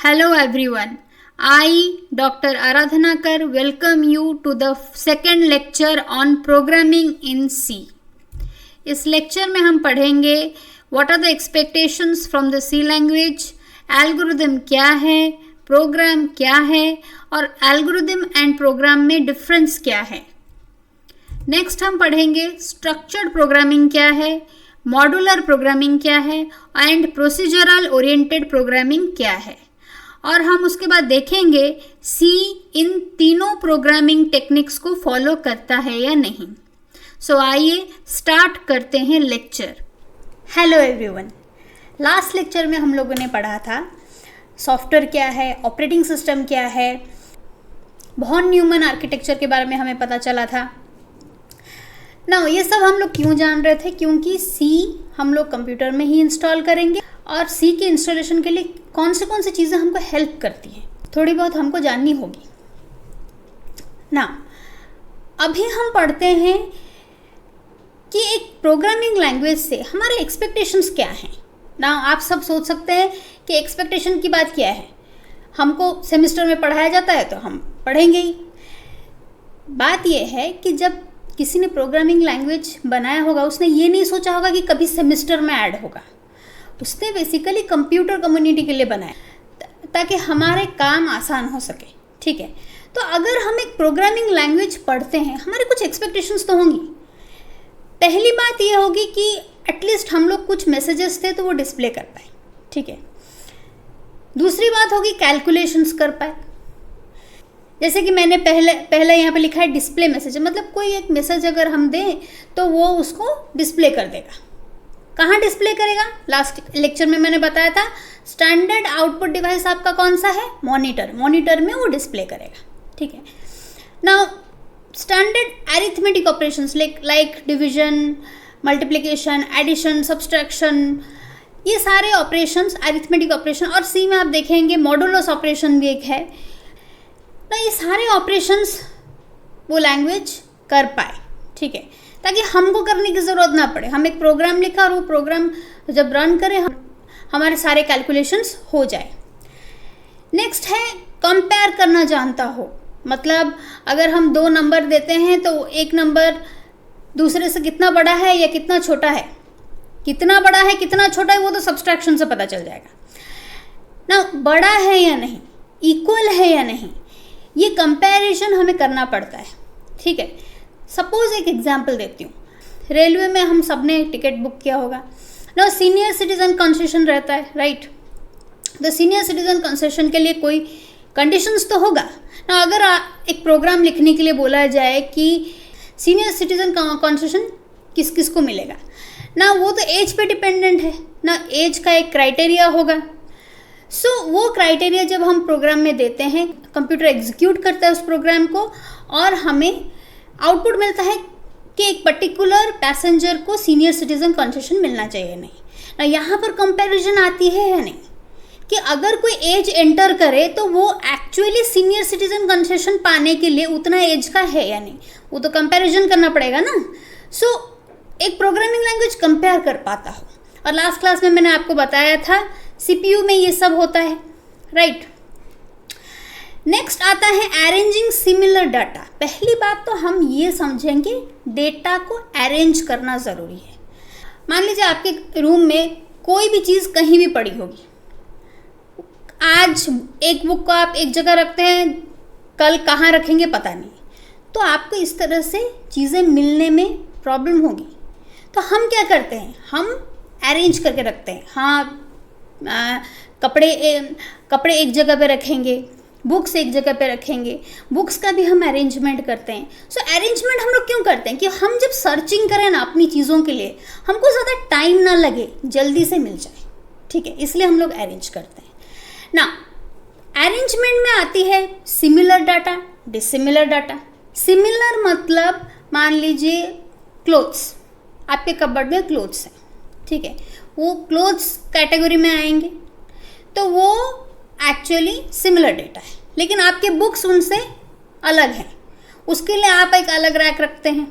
Hello everyone. I, Dr. Aradhanakar, welcome you to the second lecture on programming in C. इस lecture में हम पढ़ेंगे What are the expectations from the C language, algorithm क्या है, programme क्या है और एल्गोरिदम एंड प्रोग्राम में डिफरेंस क्या है. नेक्स्ट हम पढ़ेंगे स्ट्रक्चर्ड प्रोग्रामिंग क्या है, मॉड्यूलर प्रोग्रामिंग क्या है एंड प्रोसीजरल ओरिएंटेड प्रोग्रामिंग क्या है. और हम उसके बाद देखेंगे सी इन तीनों प्रोग्रामिंग टेक्निक्स को फॉलो करता है या नहीं. सो आइए स्टार्ट करते हैं lecture. Hello everyone. Last lecture में हम लोगों ने पढ़ा था सॉफ्टवेयर क्या है, ऑपरेटिंग सिस्टम क्या है, वॉन न्यूमन आर्किटेक्चर के बारे में हमें पता चला था. ना ये सब हम लोग क्यों जान रहे थे, क्योंकि सी हम लोग कंप्यूटर में ही इंस्टॉल करेंगे और सी के इंस्टॉलेशन के लिए कौन से चीज़ें हमको हेल्प करती हैं थोड़ी बहुत हमको जाननी होगी ना. अभी हम पढ़ते हैं कि एक प्रोग्रामिंग लैंग्वेज से हमारे एक्सपेक्टेशंस क्या हैं ना. आप सब सोच सकते हैं कि एक्सपेक्टेशन की बात क्या है, हमको सेमेस्टर में पढ़ाया जाता है तो हम पढ़ेंगे ही. बात यह है कि जब किसी ने प्रोग्रामिंग लैंग्वेज बनाया होगा उसने ये नहीं सोचा होगा कि कभी सेमेस्टर में ऐड होगा. उसने बेसिकली कंप्यूटर कम्युनिटी के लिए बनाया ताकि हमारे काम आसान हो सके. ठीक है, तो अगर हम एक प्रोग्रामिंग लैंग्वेज पढ़ते हैं हमारे कुछ एक्सपेक्टेशंस तो होंगी. पहली बात ये होगी कि एटलीस्ट हम लोग कुछ मैसेजेस थे तो वो डिस्प्ले कर पाए. ठीक है. दूसरी बात होगी कैलकुलेशंस कर पाए. जैसे कि मैंने पहले यहाँ पे लिखा है डिस्प्ले मैसेज, मतलब कोई एक मैसेज अगर हम दें तो वो उसको डिस्प्ले कर देगा. कहाँ डिस्प्ले करेगा? लास्ट लेक्चर में मैंने बताया था स्टैंडर्ड आउटपुट डिवाइस आपका कौन सा है? मॉनिटर में वो डिस्प्ले करेगा. ठीक है. Now standard arithmetic operations like division, multiplication, addition, subtraction, ये सारे ऑपरेशंस एरिथमेटिक ऑपरेशन, और सी में आप देखेंगे मॉडुलस ऑपरेशन भी एक है ना. ये सारे ऑपरेशंस वो लैंग्वेज कर पाए. ठीक है, ताकि हमको करने की ज़रूरत ना पड़े. हम एक प्रोग्राम लिखा और वो प्रोग्राम जब रन करें हमारे सारे कैलकुलेशंस हो जाए. नेक्स्ट है कंपेयर करना जानता हो. मतलब अगर हम दो नंबर देते हैं तो एक नंबर दूसरे से कितना बड़ा है या कितना छोटा है, कितना बड़ा है कितना छोटा है वो तो सब्सट्रैक्शन से पता चल जाएगा ना. बड़ा है या नहीं, इक्वल है या नहीं, ये कंपैरिजन हमें करना पड़ता है. ठीक है. सपोज एक एग्जांपल देती हूँ. रेलवे में हम सब ने टिकट बुक किया होगा ना. सीनियर सिटीजन कंसेशन रहता है, राइट. तो सीनियर सिटीजन कंसेशन के लिए कोई कंडीशंस तो होगा ना. अगर एक प्रोग्राम लिखने के लिए बोला जाए कि सीनियर सिटीजन कंसेशन किस किस को मिलेगा ना, वो तो एज पे डिपेंडेंट है ना. एज का एक क्राइटेरिया होगा. सो वो क्राइटेरिया जब हम प्रोग्राम में देते हैं कंप्यूटर एग्जीक्यूट करता है उस प्रोग्राम को और हमें आउटपुट मिलता है कि एक पर्टिकुलर पैसेंजर को सीनियर सिटीजन कंसेशन मिलना चाहिए नहीं ना. यहाँ पर कंपैरिजन आती है या नहीं कि अगर कोई एज एंटर करे तो वो एक्चुअली सीनियर सिटीजन कंसेशन पाने के लिए उतना एज का है या नहीं, वो तो कंपैरिजन करना पड़ेगा ना. सो एक प्रोग्रामिंग लैंग्वेज कंपेयर कर पाता हो. और लास्ट क्लास में मैंने आपको बताया था सीपीयू में ये सब होता है, राइट. नेक्स्ट आता है अरेंजिंग सिमिलर डाटा. पहली बात तो हम ये समझेंगे डेटा को अरेंज करना ज़रूरी है. मान लीजिए आपके रूम में कोई भी चीज़ कहीं भी पड़ी होगी. आज एक बुक को आप एक जगह रखते हैं, कल कहाँ रखेंगे पता नहीं, तो आपको इस तरह से चीज़ें मिलने में प्रॉब्लम होगी. तो हम क्या करते हैं, हम अरेंज करके रखते हैं. हाँ, कपड़े एक जगह पे रखेंगे, बुक्स एक जगह पे रखेंगे, बुक्स का भी हम अरेंजमेंट करते हैं. सो अरेंजमेंट हम लोग क्यों करते हैं कि हम जब सर्चिंग करें ना अपनी चीज़ों के लिए हमको ज़्यादा टाइम ना लगे, जल्दी से मिल जाए. ठीक है, इसलिए हम लोग अरेंज करते हैं ना. अरेंजमेंट में आती है similar data, dissimilar data. Similar मतलब मान लीजिए क्लोथ्स, आपके कबर्ड में क्लोथ्स हैं. ठीक है, वो क्लोथ्स कैटेगरी में आएंगे तो वो एक्चुअली सिमिलर डेटा है. लेकिन आपके बुक्स उनसे अलग हैं, उसके लिए आप एक अलग रैक रखते हैं.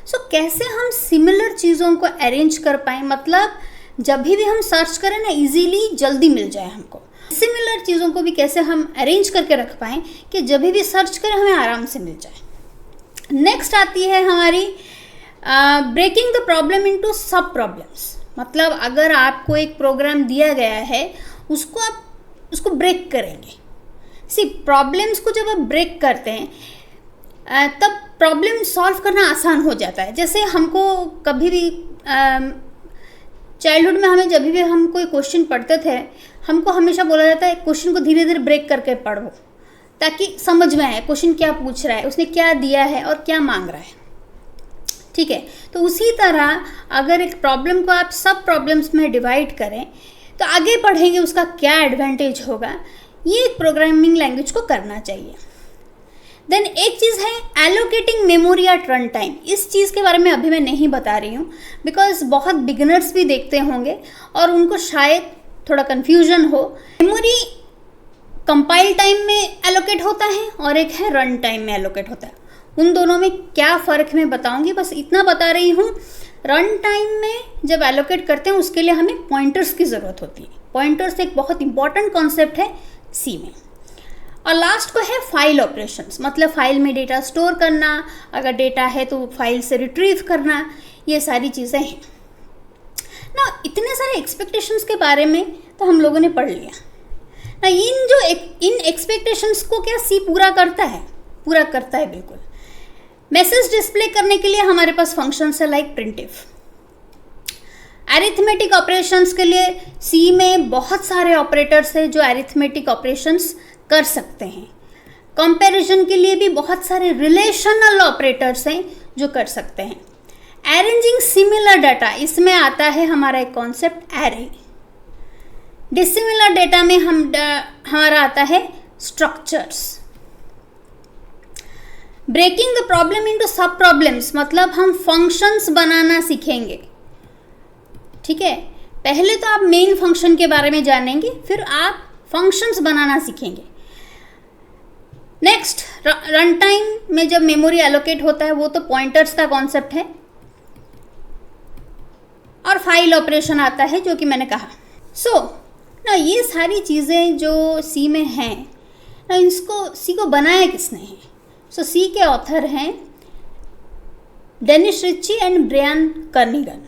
सो कैसे हम सिमिलर चीज़ों को अरेंज कर पाएँ, मतलब जब भी हम सर्च करें ना इजीली जल्दी मिल जाए हमको. सिमिलर चीज़ों को भी कैसे हम अरेंज करके रख पाएँ कि जब भी सर्च करें हमें आराम से मिल जाए। नेक्स्ट आती है हमारी breaking the problem into sub problems. मतलब अगर आपको एक प्रोग्राम दिया गया है, उसको आप उसको ब्रेक करेंगे। प्रॉब्लम्स को जब आप ब्रेक करते हैं तब प्रॉब्लम सॉल्व करना आसान हो जाता है। जैसे हमको कभी भी चाइल्डहुड में हमें जब भी हम कोई क्वेश्चन पढ़ते थे, हमको हमेशा बोला जाता है क्वेश्चन को धीरे धीरे ब्रेक करके पढ़ो ताकि समझ में आए क्वेश्चन क्या पूछ रहा है, उसने क्या दिया है और क्या मांग रहा है। ठीक है, तो उसी तरह अगर एक प्रॉब्लम को आप सब प्रॉब्लम्स में डिवाइड करें तो आगे पढ़ेंगे उसका क्या एडवांटेज होगा। ये एक प्रोग्रामिंग लैंग्वेज को करना चाहिए। देन एक चीज़ है allocating memory at run time. इस चीज़ के बारे में अभी मैं नहीं बता रही हूँ बिकॉज बहुत बिगिनर्स भी देखते होंगे और उनको शायद थोड़ा कन्फ्यूजन हो। मेमोरी कंपाइल टाइम में एलोकेट होता है और एक है रन टाइम में एलोकेट होता है। उन दोनों में क्या फ़र्क मैं बताऊँगी, बस इतना बता रही हूँ। रन टाइम में जब एलोकेट करते हैं उसके लिए हमें पॉइंटर्स की ज़रूरत होती है। पॉइंटर्स एक बहुत इंपॉर्टेंट कॉन्सेप्ट है सी में। और लास्ट को है फाइल ऑपरेशंस, मतलब फाइल में डेटा स्टोर करना, अगर डेटा है तो फाइल से रिट्रीव करना, ये सारी चीज़ें हैं ना। इतने सारे एक्सपेक्टेशंस के बारे में तो हम लोगों ने पढ़ लिया ना। इन एक्सपेक्टेशंस को क्या सी पूरा करता है? पूरा करता है बिल्कुल। मैसेज डिस्प्ले करने के लिए हमारे पास फंक्शंस है लाइक प्रिंटिफ। अरिथमेटिक ऑपरेशंस के लिए सी में बहुत सारे ऑपरेटर्स हैं जो अरिथमेटिक ऑपरेशंस कर सकते हैं। कंपैरिजन के लिए भी बहुत सारे रिलेशनल ऑपरेटर्स हैं जो कर सकते हैं। अरेंजिंग सिमिलर डाटा, इसमें आता है हमारा एक कॉन्सेप्ट एरे। डिसिमिलर डेटा में हमारा आता है structures. Breaking the problem into sub problems, मतलब हम फंक्शंस बनाना सीखेंगे। ठीक है, पहले तो आप मेन फंक्शन के बारे में जानेंगे, फिर आप फंक्शंस बनाना सीखेंगे। नेक्स्ट, रन टाइम में जब मेमोरी एलोकेट होता है वो तो पॉइंटर्स का कॉन्सेप्ट है। और फाइल ऑपरेशन आता है जो कि मैंने कहा। ना ये सारी चीज़ें जो सी में हैं ना, इसको सी को बनाया किसने है? सी के ऑथर हैं Dennis Ritchie and Brian Kernighan.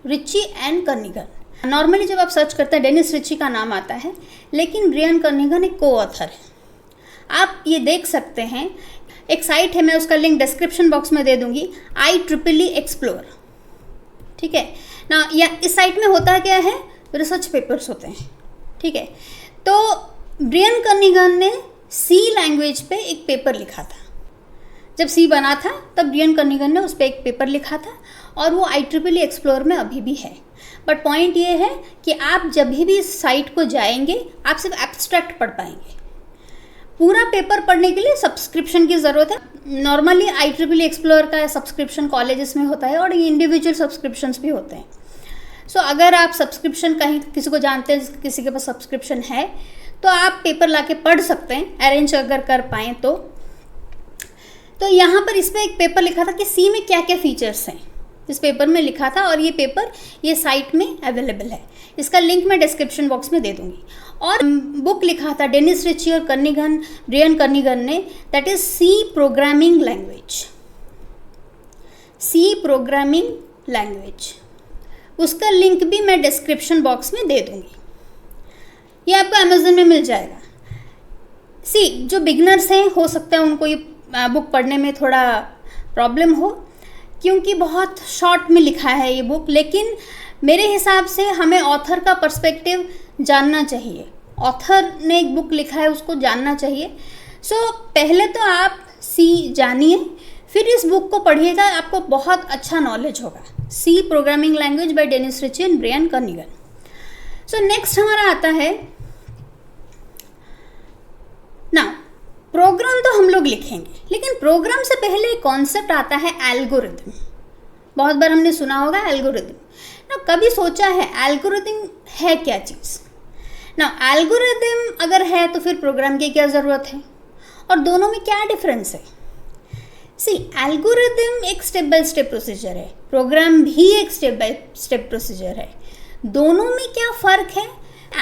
Ritchie and Kernighan. Normally जब आप सर्च करते हैं डेनिस रिची का नाम आता है, लेकिन ब्रियन कर्निगन एक को ऑथर है। आप ये देख सकते हैं, एक साइट है, मैं उसका लिंक डिस्क्रिप्शन बॉक्स में दे दूंगी, IEEE एक्सप्लोर। ठीक है ना, या इस साइट में होता क्या है, रिसर्च पेपर्स होते हैं। ठीक है, तो ब्रियन कर्निगन ने सी लैंग्वेज पे एक पेपर लिखा था। जब सी बना था तब ब्रियन कर्निगन ने उस पर एक पेपर लिखा था और वो IEEE एक्सप्लोर में अभी भी है। बट पॉइंट ये है कि आप जब भी इस साइट को जाएंगे आप सिर्फ एब्स्ट्रैक्ट पढ़ पाएंगे। पूरा पेपर पढ़ने के लिए सब्सक्रिप्शन की ज़रूरत है। नॉर्मली IEEE एक्सप्लोर का सब्सक्रिप्शन कॉलेजेस में होता है और इंडिविजुअल सब्सक्रिप्शंस भी होते हैं। अगर आप सब्सक्रिप्शन कहीं किसी को जानते हैं, किसी के पास सब्सक्रिप्शन है, तो आप पेपर लाके पढ़ सकते हैं, अरेंज अगर कर पाएँ तो यहाँ पर इस पर एक पेपर लिखा था कि सी में क्या क्या फीचर्स हैं, इस पेपर में लिखा था। और ये पेपर ये साइट में अवेलेबल है, इसका लिंक मैं डिस्क्रिप्शन बॉक्स में दे दूँगी। और बुक लिखा था डेनिस रिची और ब्रियन कर्निगन ने, that is C programming language. C programming language, उसका लिंक भी मैं डिस्क्रिप्शन बॉक्स में दे दूँगी। ये आपको अमेज़न में मिल जाएगा। जो बिगनर्स हैं, हो सकता है उनको ये बुक पढ़ने में थोड़ा प्रॉब्लम हो, क्योंकि बहुत शॉर्ट में लिखा है ये बुक, लेकिन मेरे हिसाब से हमें ऑथर का पर्सपेक्टिव जानना चाहिए। ऑथर ने एक बुक लिखा है, उसको जानना चाहिए। पहले तो आप सी जानिए, फिर इस बुक को पढ़िएगा, आपको बहुत अच्छा नॉलेज होगा। C programming language by Dennis Ritchie and Brian Kernighan. Next हमारा आता है ना, प्रोग्राम तो हम लोग लिखेंगे, लेकिन प्रोग्राम से पहले एक कॉन्सेप्ट आता है एल्गोरिथम। बहुत बार हमने सुना होगा एल्गोरिथम ना। कभी सोचा है एल्गोरिथम है क्या चीज़ ना? एल्गोरिथम अगर है तो फिर प्रोग्राम की क्या ज़रूरत है, और दोनों में क्या डिफरेंस है? एल्गोरिथम एक स्टेप बाय स्टेप प्रोसीजर है, प्रोग्राम भी एक स्टेप बाय स्टेप प्रोसीजर है। दोनों में क्या फ़र्क है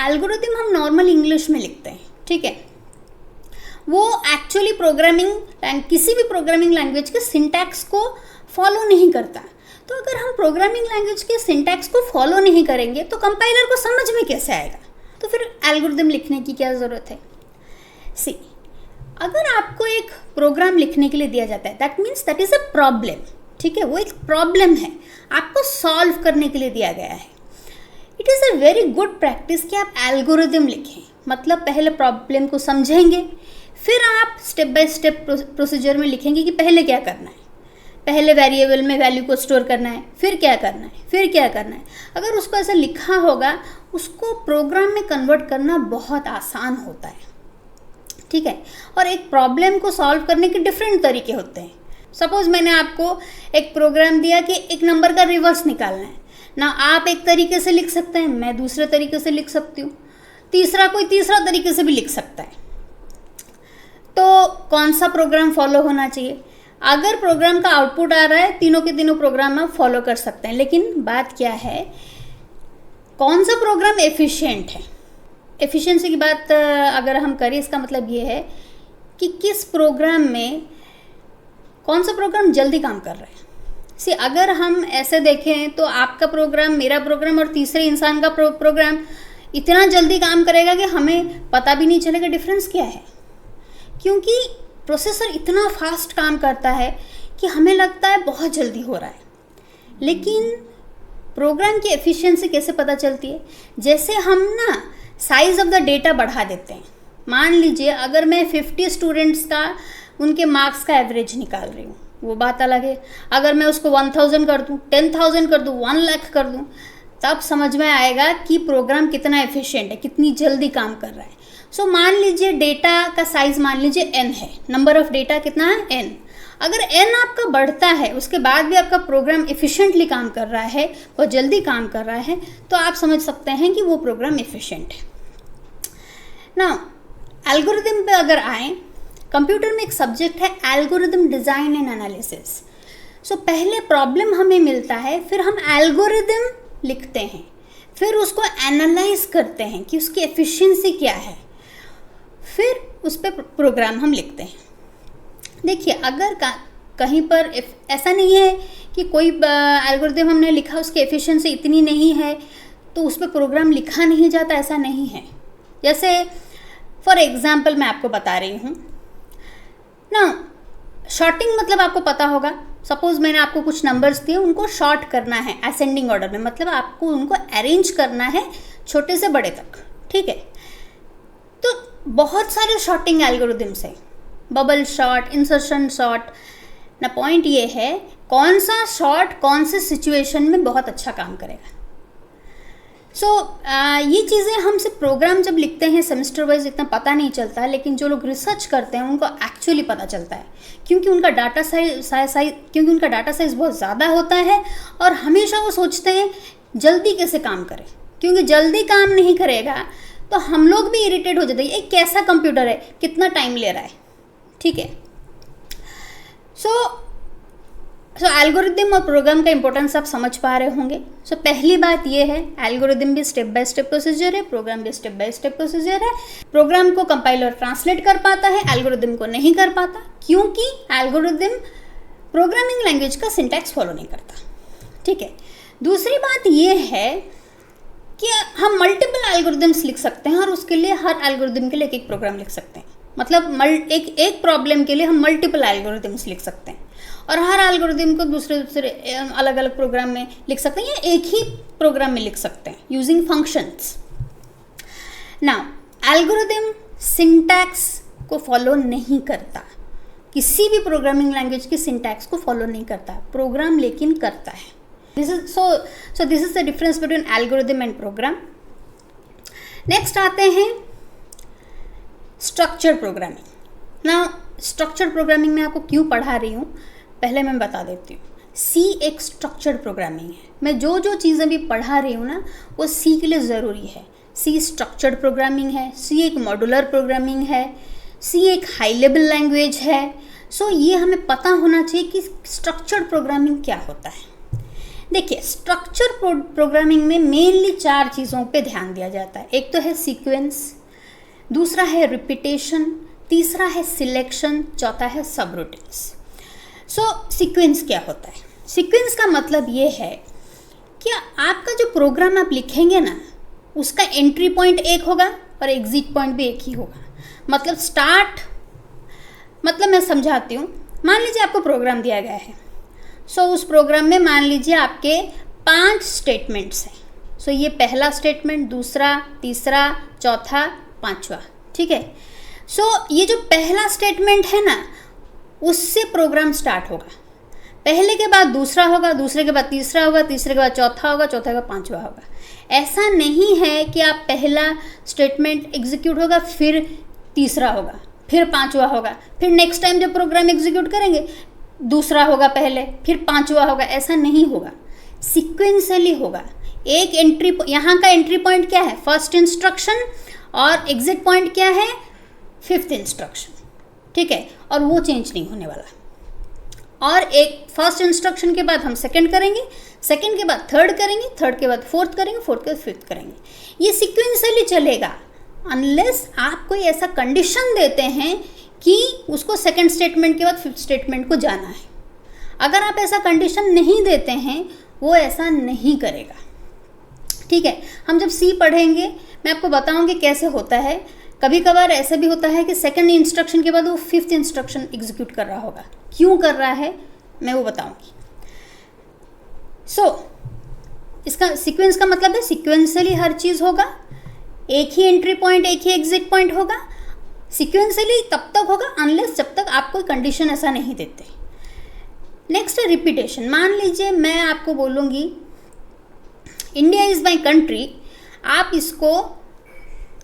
एल्गोरिदम हम नॉर्मल इंग्लिश में लिखते हैं, ठीक है, वो एक्चुअली किसी भी प्रोग्रामिंग लैंग्वेज के सिंटैक्स को फॉलो नहीं करता। तो अगर हम प्रोग्रामिंग लैंग्वेज के सिंटैक्स को फॉलो नहीं करेंगे तो कंपाइलर को समझ में कैसे आएगा? तो फिर एल्गोरिदम लिखने की क्या ज़रूरत है? सी, अगर आपको एक प्रोग्राम लिखने के लिए दिया जाता है, that means that is a problem, ठीक है, वो एक प्रॉब्लम है, आपको सॉल्व करने के लिए दिया गया है। It is a very good practice कि आप एल्गोरिदम लिखें, मतलब पहले प्रॉब्लम को समझेंगे, फिर आप स्टेप बाय स्टेप प्रोसीजर में लिखेंगे कि पहले क्या करना है, पहले वेरिएबल में वैल्यू को स्टोर करना है, फिर क्या करना है, फिर क्या करना है। अगर उसको ऐसा लिखा होगा, उसको प्रोग्राम में कन्वर्ट करना बहुत आसान होता है, ठीक है। और एक प्रॉब्लम को सॉल्व करने के डिफरेंट तरीके होते हैं। सपोज मैंने आपको एक प्रोग्राम दिया कि एक नंबर का रिवर्स निकालना है ना, आप एक तरीके से लिख सकते हैं, मैं दूसरे तरीके से लिख सकती हूँ, कोई तीसरा तरीके से भी लिख सकता है। तो कौन सा प्रोग्राम फॉलो होना चाहिए? अगर प्रोग्राम का आउटपुट आ रहा है, तीनों के तीनों प्रोग्राम आप फॉलो कर सकते हैं, लेकिन बात क्या है, कौन सा प्रोग्राम एफिशिएंट है? एफिशिएंसी की बात अगर हम करें, इसका मतलब ये है कि किस प्रोग्राम में कौन सा प्रोग्राम जल्दी काम कर रहा है। सी, अगर हम ऐसे देखें तो आपका प्रोग्राम, मेरा प्रोग्राम और तीसरे इंसान का प्रोग्राम इतना जल्दी काम करेगा कि हमें पता भी नहीं चलेगा डिफरेंस क्या है, क्योंकि प्रोसेसर इतना फास्ट काम करता है कि हमें लगता है बहुत जल्दी हो रहा है। लेकिन प्रोग्राम की एफिशिएंसी कैसे पता चलती है? जैसे हम ना साइज़ ऑफ द डेटा बढ़ा देते हैं। मान लीजिए अगर मैं 50 स्टूडेंट्स का उनके मार्क्स का एवरेज निकाल रही हूँ, वो बात अलग है। अगर मैं उसको 1000 कर दूँ, 10,000 कर दूँ, 1 लाख कर दूँ, तब समझ में आएगा कि प्रोग्राम कितना एफिशिएंट है, कितनी जल्दी काम कर रहा है। सो मान लीजिए डेटा का साइज़ मान लीजिए n है, नंबर ऑफ़ डेटा कितना है n। अगर n आपका बढ़ता है, उसके बाद भी आपका प्रोग्राम एफिशिएंटली काम कर रहा है, वो जल्दी काम कर रहा है, तो आप समझ सकते हैं कि वो प्रोग्राम एफिशिएंट है ना। एल्गोरिदम पे अगर आए, कंप्यूटर में एक सब्जेक्ट है एल्गोरिदम डिज़ाइन एंड एनालिसिस। सो पहले प्रॉब्लम हमें मिलता है, फिर हम एल्गोरिदम लिखते हैं, फिर उसको एनालाइज करते हैं कि उसकी एफिशिएंसी क्या है, फिर उस पर प्रोग्राम हम लिखते हैं। देखिए, अगर कहीं पर ऐसा नहीं है कि कोई एल्गोरिदम हमने लिखा, उसकी एफिशिएंसी इतनी नहीं है तो उस पर प्रोग्राम लिखा नहीं जाता, ऐसा नहीं है। जैसे फॉर एग्जांपल मैं आपको बता रही हूँ ना, शॉर्टिंग मतलब आपको पता होगा। सपोज मैंने आपको कुछ नंबर्स दिए, उनको शॉर्ट करना है असेंडिंग ऑर्डर में, मतलब आपको उनको अरेंज करना है छोटे से बड़े तक, ठीक है। तो बहुत सारे शॉर्टिंग एल्गोरिदम्स हैं, बबल शॉर्ट, इंसर्शन शॉर्ट ना। पॉइंट ये है कौन सा शॉर्ट कौन से सिचुएशन में बहुत अच्छा काम करेगा। ये चीज़ें हम सिर्फ प्रोग्राम जब लिखते हैं सेमेस्टर वाइज इतना पता नहीं चलता, लेकिन जो लोग रिसर्च करते हैं उनको एक्चुअली पता चलता है, क्योंकि उनका डाटा साइज बहुत ज़्यादा होता है और हमेशा वो सोचते हैं जल्दी कैसे काम करें, क्योंकि जल्दी काम नहीं करेगा तो हम लोग भी इरिटेट हो जाते हैं, ये कैसा कंप्यूटर है, कितना टाइम ले रहा है, ठीक है। सो एल्गोरिदम और प्रोग्राम का इंपॉर्टेंस आप समझ पा रहे होंगे। पहली बात ये है, एल्गोरिदम भी स्टेप बाय स्टेप प्रोसीजर है, प्रोग्राम भी स्टेप बाय स्टेप प्रोसीजर है। प्रोग्राम को कंपाइलर ट्रांसलेट कर पाता है, एल्गोरिदम को नहीं कर पाता, क्योंकि एल्गोरिदम प्रोग्रामिंग लैंग्वेज का सिंटैक्स फॉलो नहीं करता, ठीक है। दूसरी बात ये है कि हम मल्टीपल एल्गोरिदम्स लिख सकते हैं और उसके लिए हर एल्गोरिदम के लिए एक प्रोग्राम लिख सकते हैं। मतलब एक प्रॉब्लम के लिए हम मल्टीपल एल्गोरिदम्स लिख सकते हैं और हर एल्गोरिदम को दूसरे अलग अलग प्रोग्राम में लिख सकते हैं या एक ही प्रोग्राम में लिख सकते हैं using functions. Now algorithm syntax को फॉलो नहीं करता, किसी भी प्रोग्रामिंग लैंग्वेज की सिंटैक्स को फॉलो नहीं करता, प्रोग्राम लेकिन करता है। This is the difference between algorithm and program. Next आते हैं structured programming. Now structured programming में आपको क्यों पढ़ा रही हूँ पहले मैं बता देती हूँ। सी एक स्ट्रक्चर्ड प्रोग्रामिंग है। मैं जो चीज़ें भी पढ़ा रही हूँ ना, वो सी के लिए ज़रूरी है। सी स्ट्रक्चर्ड प्रोग्रामिंग है, सी एक मॉड्यूलर प्रोग्रामिंग है, सी एक हाई लेवल लैंग्वेज है। ये हमें पता होना चाहिए कि स्ट्रक्चर्ड प्रोग्रामिंग क्या होता है। देखिए, स्ट्रक्चर प्रोग्रामिंग में मेनली 4 चीज़ों पे ध्यान दिया जाता है। एक तो है सीक्वेंस, दूसरा है रिपीटेशन, तीसरा है सिलेक्शन, चौथा है सब रूटीन्स। सो सीक्वेंस क्या होता है? सीक्वेंस का मतलब ये है कि आपका जो प्रोग्राम आप लिखेंगे ना, उसका एंट्री पॉइंट एक होगा और एग्जिट पॉइंट भी एक ही होगा। मतलब स्टार्ट, मतलब मैं समझाती हूँ। मान लीजिए आपको प्रोग्राम दिया गया है। सो उस प्रोग्राम में मान लीजिए आपके 5 स्टेटमेंट्स हैं। सो ये पहला स्टेटमेंट, दूसरा, तीसरा, चौथा, 5वां, ठीक है। सो ये जो पहला स्टेटमेंट है ना, उससे प्रोग्राम स्टार्ट होगा। पहले के बाद दूसरा होगा, दूसरे के बाद तीसरा होगा, तीसरे के बाद चौथा होगा, चौथा के बाद 5वां होगा। ऐसा नहीं है कि आप पहला स्टेटमेंट एग्जीक्यूट होगा, फिर तीसरा होगा, फिर 5वां होगा, फिर नेक्स्ट टाइम जब प्रोग्राम एग्जीक्यूट करेंगे दूसरा होगा पहले, फिर 5वां होगा। ऐसा नहीं होगा, सिक्वेंसली होगा। एक एंट्री, यहाँ का एंट्री पॉइंट क्या है? फर्स्ट इंस्ट्रक्शन, और एग्जिट पॉइंट क्या है? 5th इंस्ट्रक्शन, ठीक है। और वो चेंज नहीं होने वाला। और एक फर्स्ट इंस्ट्रक्शन के बाद हम सेकंड करेंगे, सेकंड के बाद थर्ड करेंगे, थर्ड के बाद फोर्थ करेंगे, फोर्थ के बाद फिफ्थ करेंगे। ये सिक्वेंसली चलेगा अनलेस आप कोई ऐसा कंडीशन देते हैं कि उसको सेकंड स्टेटमेंट के बाद फिफ्थ स्टेटमेंट को जाना है। अगर आप ऐसा कंडीशन नहीं देते हैं, वो ऐसा नहीं करेगा, ठीक है। हम जब सी पढ़ेंगे मैं आपको बताऊंगी कैसे होता है। कभी कभार ऐसा भी होता है कि सेकंड इंस्ट्रक्शन के बाद वो 5th इंस्ट्रक्शन एग्जीक्यूट कर रहा होगा। क्यों कर रहा है मैं वो बताऊंगी। सो इसका सीक्वेंस का मतलब है सीक्वेंसली हर चीज़ होगा, एक ही एंट्री पॉइंट, एक ही एग्जिट पॉइंट होगा। सीक्वेंसली तब तक होगा अनलेस जब तक आप कोई कंडीशन ऐसा नहीं देते। नेक्स्ट है रिपीटेशन। मान लीजिए मैं आपको बोलूँगी इंडिया इज़ माई कंट्री, आप इसको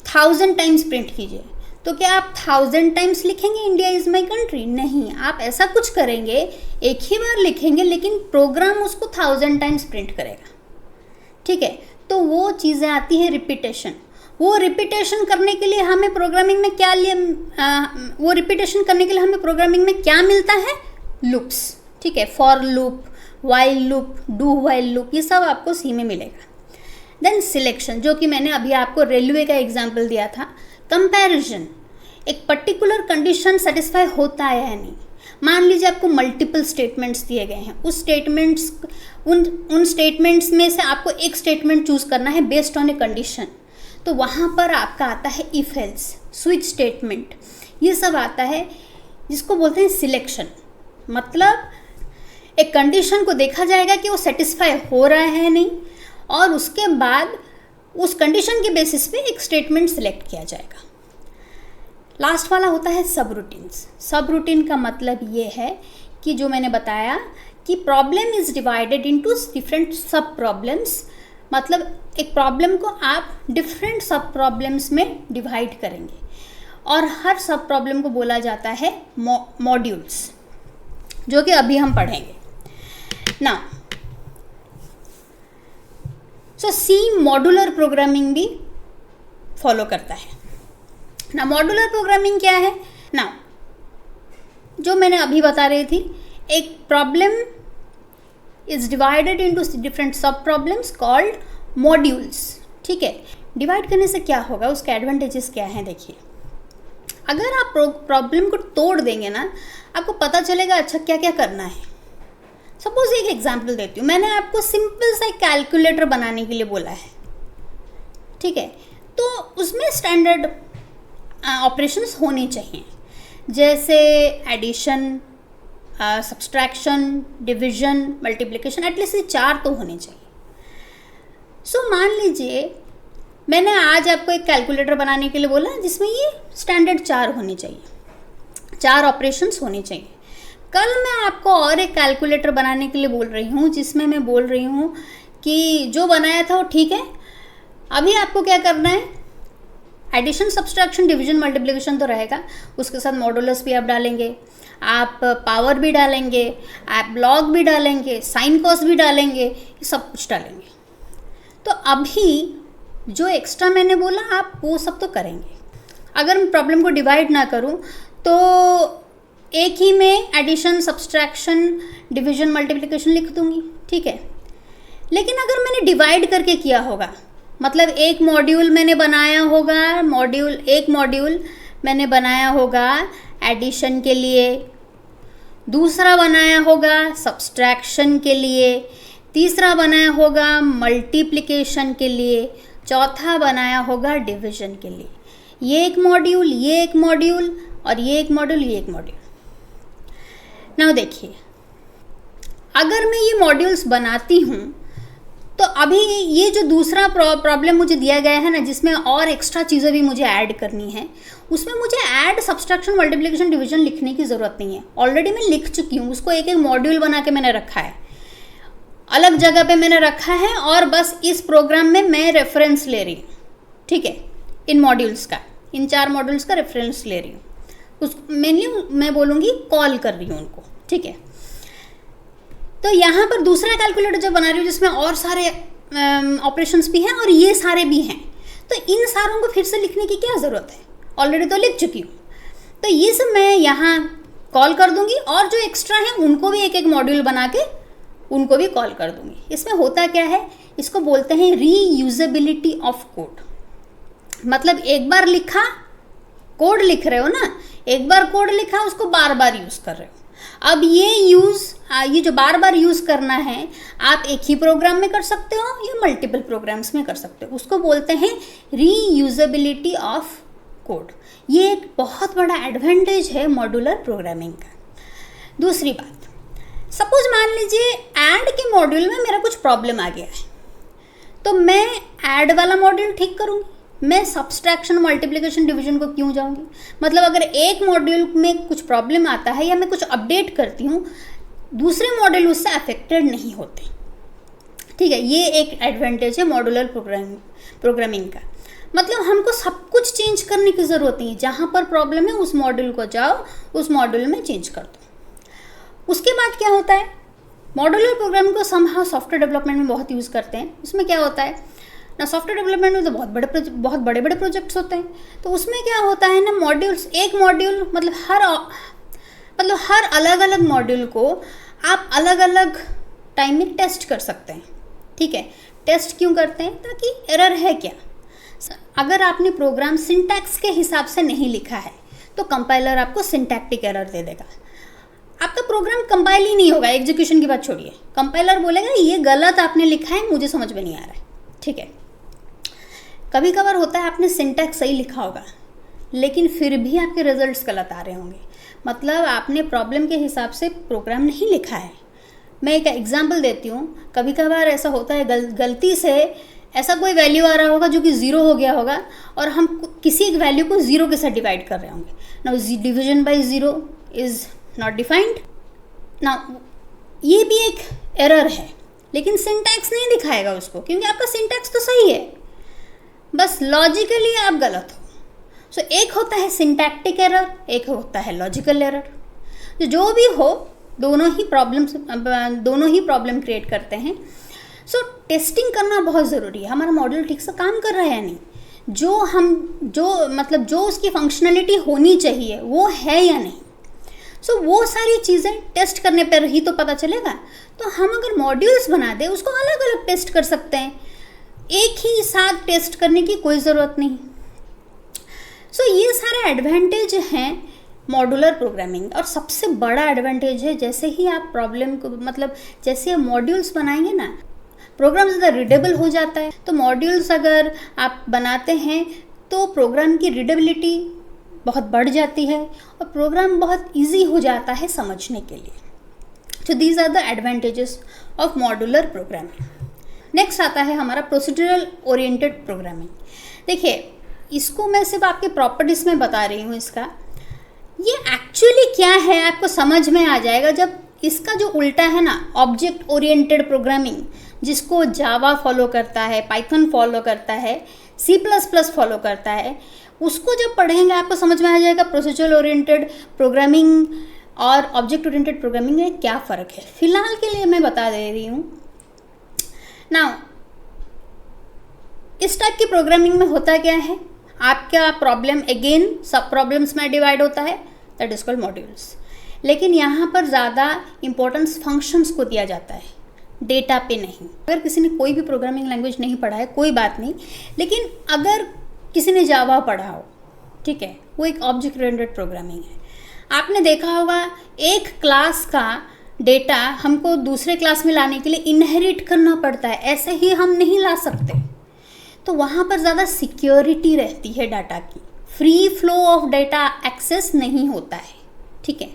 1000 टाइम्स प्रिंट कीजिए। तो क्या आप 1000 टाइम्स लिखेंगे इंडिया इज़ माई कंट्री? नहीं, आप ऐसा कुछ करेंगे, एक ही बार लिखेंगे, लेकिन प्रोग्राम उसको 1000 टाइम्स प्रिंट करेगा, ठीक है। तो वो चीज़ें आती है रिपीटेशन। वो रिपीटेशन करने के लिए हमें प्रोग्रामिंग में क्या वो रिपीटेशन करने के लिए हमें प्रोग्रामिंग में क्या मिलता है? लूप्स, ठीक है। For loop, while loop, do while loop, ये सब आपको सी में मिलेगा। देन सिलेक्शन, जो कि मैंने अभी आपको रेलवे का एग्जाम्पल दिया था। कंपैरिजन, एक पर्टिकुलर कंडीशन सेटिस्फाई होता है या नहीं। मान लीजिए आपको मल्टीपल स्टेटमेंट्स दिए गए हैं, उन स्टेटमेंट्स में से आपको एक स्टेटमेंट चूज करना है बेस्ड ऑन ए कंडीशन। तो वहाँ पर आपका आता है इफ एल्स, स्विच स्टेटमेंट, ये सब आता है, जिसको बोलते हैं सिलेक्शन। मतलब एक कंडीशन को देखा जाएगा कि वो सेटिस्फाई हो रहा है नहीं, और उसके बाद उस कंडीशन के बेसिस पे एक स्टेटमेंट सिलेक्ट किया जाएगा। लास्ट वाला होता है सब रूटीन्स। सब रूटीन का मतलब ये है कि जो मैंने बताया कि problem is divided into different सब प्रॉब्लम्स। मतलब एक प्रॉब्लम को आप डिफरेंट सब प्रॉब्लम्स में डिवाइड करेंगे, और हर सब प्रॉब्लम को बोला जाता है मॉड्यूल्स, जो कि अभी हम पढ़ेंगे ना। सो सी मॉड्यूलर प्रोग्रामिंग भी फॉलो करता है ना। मॉड्यूलर प्रोग्रामिंग क्या है ना, जो मैंने अभी बता रही थी, एक problem is divided into different सब प्रॉब्लम्स कॉल्ड मॉड्यूल्स, ठीक है। डिवाइड करने से क्या होगा, उसके एडवांटेजेस क्या हैं देखिए। अगर आप प्रॉब्लम को तोड़ देंगे ना, आपको पता चलेगा अच्छा क्या क्या करना है। सपोज एक एग्जांपल देती हूँ, मैंने आपको सिंपल सा एक कैलकुलेटर बनाने के लिए बोला है, ठीक है। तो उसमें स्टैंडर्ड ऑपरेशंस होने चाहिए, जैसे addition, subtraction, division, multiplication, at least ये 4 तो होने चाहिए। सो मान लीजिए मैंने आज आपको एक कैलकुलेटर बनाने के लिए बोला जिसमें ये स्टैंडर्ड 4 होने चाहिए, 4 ऑपरेशंस होने चाहिए। कल मैं आपको और एक कैलकुलेटर बनाने के लिए बोल रही हूँ जिसमें मैं बोल रही हूँ कि जो बनाया था वो ठीक है, अभी आपको क्या करना है, एडिशन, सब्सट्रैक्शन, डिवीजन, मल्टीप्लिकेशन तो रहेगा, उसके साथ मॉडुलस भी आप डालेंगे, आप पावर भी डालेंगे, आप लॉग भी डालेंगे, साइन कॉस भी डालेंगे, ये सब कुछ डालेंगे। तो अभी जो एक्स्ट्रा मैंने बोला आप वो सब तो करेंगे। अगर मैं प्रॉब्लम को डिवाइड ना करूं तो एक ही में एडिशन, सब्सट्रैक्शन, डिवीजन, मल्टीप्लिकेशन लिख दूंगी, ठीक है। लेकिन अगर मैंने डिवाइड करके किया होगा, मतलब एक मॉड्यूल मैंने बनाया होगा, एक मॉड्यूल मैंने बनाया होगा एडिशन के लिए, दूसरा बनाया होगा सब्सट्रैक्शन के लिए, तीसरा बनाया होगा मल्टीप्लिकेशन के लिए, चौथा बनाया होगा डिवीजन के लिए। ये एक मॉड्यूल, ये एक मॉड्यूल और ये एक मॉड्यूल, ये एक मॉड्यूल। नाउ देखिए, अगर मैं ये मॉड्यूल्स बनाती हूँ तो अभी ये जो दूसरा प्रॉब्लम मुझे दिया गया है ना, जिसमें और एक्स्ट्रा चीज़ें भी मुझे ऐड करनी है, उसमें मुझे ऐड सब्सट्रैक्शन मल्टीप्लिकेशन डिवीजन लिखने की ज़रूरत नहीं है। ऑलरेडी मैं लिख चुकी हूँ, उसको एक एक मॉड्यूल बना के मैंने रखा है, अलग जगह पे मैंने रखा है, और बस इस प्रोग्राम में मैं रेफरेंस ले रही हूँ। ठीक है, इन मॉड्यूल्स का, इन 4 मॉड्यूल्स का रेफरेंस ले रही हूँ। उस मेनली मैं बोलूँगी कॉल कर रही हूँ उनको। ठीक है, तो यहाँ पर दूसरा कैलकुलेटर जब बना रही हूँ जिसमें और सारे ऑपरेशंस भी हैं और ये सारे भी हैं, तो इन सारों को फिर से लिखने की क्या ज़रूरत है, ऑलरेडी तो लिख चुकी हूँ। तो ये सब मैं यहाँ कॉल कर दूँगी, और जो एक्स्ट्रा हैं उनको भी एक एक मॉड्यूल बना के उनको भी कॉल कर दूँगी। इसमें होता क्या है, इसको बोलते हैं रीयूजेबिलिटी ऑफ कोड। मतलब एक बार लिखा, कोड लिख रहे हो ना, एक बार कोड लिखा, उसको बार बार यूज़ कर रहे हो। अब ये जो बार बार यूज़ करना है, आप एक ही प्रोग्राम में कर सकते हो या मल्टीपल प्रोग्राम्स में कर सकते हो। उसको बोलते हैं रीयूजेबिलिटी ऑफ कोड। ये एक बहुत बड़ा एडवांटेज है मॉड्यूलर प्रोग्रामिंग का। दूसरी बात, सपोज मान लीजिए ऐड के मॉड्यूल में मेरा कुछ प्रॉब्लम आ गया है, तो मैं ऐड वाला मॉड्यूल ठीक करूँगी, मैं सब्सट्रैक्शन मल्टीप्लिकेशन डिवीजन को क्यों जाऊंगी। मतलब अगर एक मॉड्यूल में कुछ प्रॉब्लम आता है या मैं कुछ अपडेट करती हूँ, दूसरे मॉड्यूल उससे अफेक्टेड नहीं होते। ठीक है, ये एक एडवांटेज है मॉड्यूलर प्रोग्रामिंग का। मतलब हमको सब कुछ चेंज करने की ज़रूरत नहीं है, जहाँ पर प्रॉब्लम है उस मॉड्यूल को जाओ, उस मॉड्यूल में चेंज कर दो। उसके बाद क्या होता है, मॉड्यूलर प्रोग्रामिंग को समहाउ सॉफ्टवेयर डेवलपमेंट में बहुत यूज़ करते हैं। उसमें क्या होता है ना, सॉफ्टवेयर डेवलपमेंट में तो बहुत बड़े बड़े प्रोजेक्ट्स होते हैं। तो उसमें क्या होता है ना, मॉड्यूल्स, एक मॉड्यूल मतलब हर अलग अलग मॉड्यूल को आप अलग अलग टाइम में टेस्ट कर सकते हैं। ठीक है, टेस्ट क्यों करते हैं, ताकि एरर है क्या। अगर आपने प्रोग्राम सिंटैक्स के हिसाब से नहीं लिखा है तो कंपाइलर आपको सिंटैक्टिक एरर दे देगा, आपका प्रोग्राम कंपाइल ही नहीं होगा। एग्जीक्यूशन की बात छोड़िए, कंपाइलर बोलेगा ये गलत आपने लिखा है, मुझे समझ में नहीं आ रहा है। ठीक है, कभी कभार होता है आपने सिंटैक्स सही लिखा होगा लेकिन फिर भी आपके रिजल्ट्स गलत आ रहे होंगे, मतलब आपने प्रॉब्लम के हिसाब से प्रोग्राम नहीं लिखा है। मैं एक एग्जांपल देती हूँ, कभी कभार ऐसा होता है गलती से ऐसा कोई वैल्यू आ रहा होगा जो कि 0 हो गया होगा, और हम किसी एक वैल्यू को 0 के साथ डिवाइड कर रहे होंगे। Now division bye 0 is not defined. Now ये भी एक एरर है, लेकिन सिंटैक्स नहीं दिखाएगा उसको, क्योंकि आपका सिंटैक्स तो सही है, बस लॉजिकली आप गलत हो। सो एक होता है सिंटैक्टिक एरर, एक होता है लॉजिकल एरर। जो भी हो, दोनों ही प्रॉब्लम क्रिएट करते हैं। सो टेस्टिंग करना बहुत ज़रूरी है, हमारा मॉड्यूल ठीक से काम कर रहा है या नहीं, जो उसकी फंक्शनलिटी होनी चाहिए वो है या नहीं। सो वो सारी चीज़ें टेस्ट करने पर ही तो पता चलेगा। तो हम अगर मॉड्यूल्स बना दें, उसको अलग अलग टेस्ट कर सकते हैं, एक ही साथ टेस्ट करने की कोई ज़रूरत नहीं। सो ये सारे एडवांटेज हैं मॉड्यूलर प्रोग्रामिंग। और सबसे बड़ा एडवांटेज है, जैसे ही आप प्रॉब्लम को, मतलब जैसे आप मॉड्यूल्स बनाएंगे ना, प्रोग्राम ज़्यादा रीडेबल हो जाता है। तो मॉड्यूल्स अगर आप बनाते हैं तो प्रोग्राम की रीडेबिलिटी बहुत बढ़ जाती है और प्रोग्राम बहुत इजी हो जाता है समझने के लिए। तो these are the advantages of modular programming. Next आता है हमारा प्रोसीजरल ओरिएंटेड प्रोग्रामिंग। देखिए, इसको मैं सिर्फ आपके प्रॉपर्टीज़ में बता रही हूँ। इसका ये एक्चुअली क्या है आपको समझ में आ जाएगा जब इसका जो उल्टा है ना, ऑब्जेक्ट ओरिएंटेड प्रोग्रामिंग, जिसको जावा फॉलो करता है, पाइथन फॉलो करता है, C++ फॉलो करता है, उसको जब पढ़ेंगे आपको समझ में आ जाएगा प्रोसीजरल ओरिएंटेड प्रोग्रामिंग और ऑब्जेक्ट ओरिएंटेड प्रोग्रामिंग में क्या फ़र्क है। फिलहाल के लिए मैं बता दे रही हूँ। नाउ इस टाइप की प्रोग्रामिंग में होता क्या है, आपका प्रॉब्लम अगेन सब प्रॉब्लम्स में डिवाइड होता है, दैट इज कॉल्ड मॉड्यूल्स। लेकिन यहाँ पर ज़्यादा इम्पोर्टेंस फंक्शंस को दिया जाता है। डेटा पे नहीं। अगर किसी ने कोई भी प्रोग्रामिंग लैंग्वेज नहीं पढ़ा है कोई बात नहीं, लेकिन अगर किसी ने जावा पढ़ा हो, ठीक है, वो एक ऑब्जेक्ट ओरिएंटेड प्रोग्रामिंग है। आपने देखा होगा एक क्लास का डेटा हमको दूसरे क्लास में लाने के लिए इनहेरिट करना पड़ता है, ऐसे ही हम नहीं ला सकते। तो वहाँ पर ज़्यादा सिक्योरिटी रहती है डाटा की, free flow of data access नहीं होता है, ठीक है।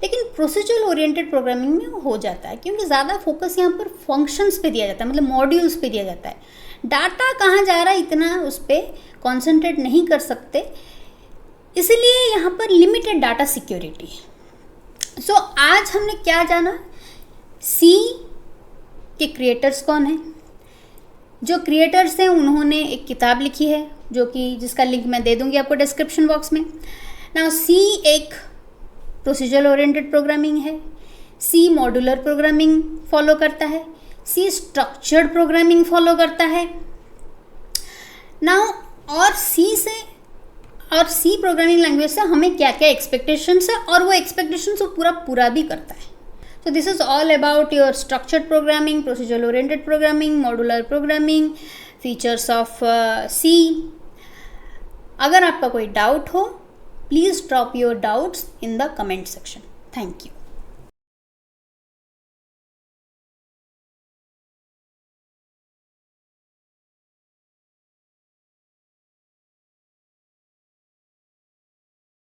लेकिन प्रोसीजरल ओरिएंटेड प्रोग्रामिंग में वो हो जाता है, क्योंकि ज़्यादा फोकस यहाँ पर फंक्शंस पे दिया जाता है, मतलब मॉड्यूल्स पे दिया जाता है। डाटा कहाँ जा रहा है इतना उस पर कॉन्सेंट्रेट नहीं कर सकते, इसलिए यहाँ पर लिमिटेड डाटा सिक्योरिटी है। सो आज हमने क्या जाना, सी के क्रिएटर्स कौन है। जो क्रिएटर्स हैं उन्होंने एक किताब लिखी है जो कि जिसका लिंक मैं दे दूंगी आपको डिस्क्रिप्शन बॉक्स में। नाउ सी एक प्रोसीजरल ओरिएंटेड प्रोग्रामिंग है, सी मॉड्यूलर प्रोग्रामिंग फॉलो करता है, सी स्ट्रक्चर्ड प्रोग्रामिंग फॉलो करता है। नाउ और सी प्रोग्रामिंग लैंग्वेज से हमें क्या क्या एक्सपेक्टेशंस है और वो एक्सपेक्टेशंस वो पूरा भी करता है। So this is all about your structured programming, procedural oriented programming, modular programming, features of C. अगर आपका कोई डाउट हो, please drop your doubts in the comment section. Thank you.